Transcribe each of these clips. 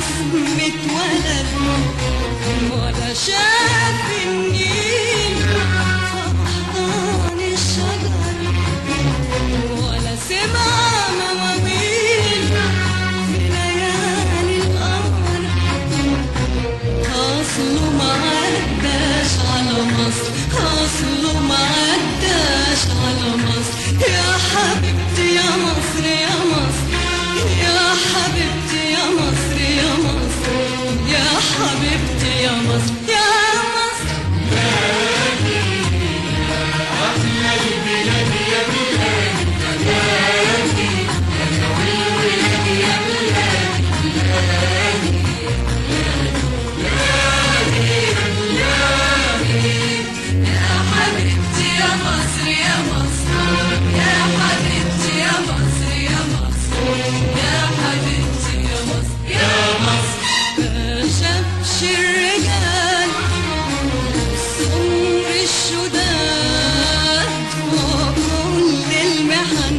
بسمة ولد ولا شاف النيل في أحضان الشجر ولا سمع مواويل في ليالي القمر. أصله ما عداش على مصر، أصله ما عداش على مصر. يا حبيبتي يا مصر يا مصر، يا حبيبتي يا مصر يا مصر، يا حبيبتي يا مصر يا مصر. بلادي أحلى البلاد يا بلادي، بلادي أنا والولاد يا بلادي، بلادي بلادي بلادي. يا حبيبتي يا مصر يا مصر، يا حبيبتي يا مصر يا مصر، يا حبيبتي يا مصر يا مصر. ما شافش الرجال سمر الشداد وكل المحن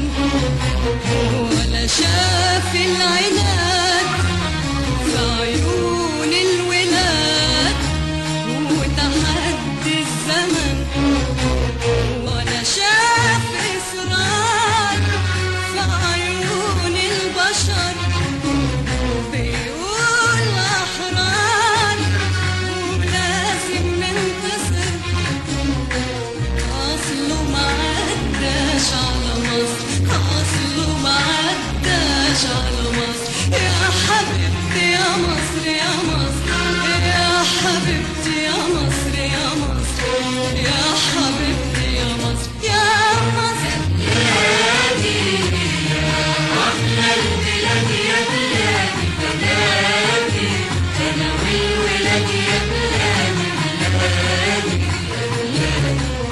ولا شاف العناد في عيون الولاد وتحدي الزمن ولا شاف إصرار في عيون البشر بيقول أحرار ولازم ننتصر. أصله ما عداش على مصر، أصله ما عداش على مصر. يا حبيبتي يا مصر يا مصر، يا حبيبتي يا مصر يا مصر، يا حبيبتي يا مصر يا مصر. بلادي أحلى البلاد يا بلادي، بلادي أنا والولاد يا بلادي، بلادي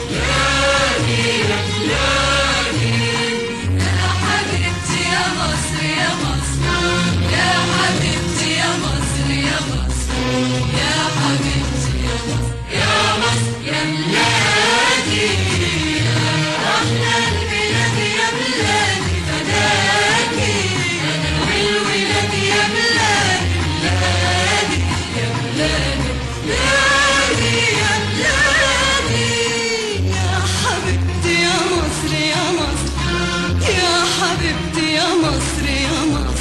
بلادي يا بلادي. يا حبيبتي يا مصر يا مصر، يا حبيبتي يا مصر يا مصر، يا حبيبتي يا مصر يا مصر يا بلادي. أحلى البلاد يا بلادي، بلادي أنا والولاد يا بلادي، بلادي يا بلادي بلادي يا بلادي. يا حبيبتي يا مصر يا مصر، يا حبيبتي يا مصر يا مصر،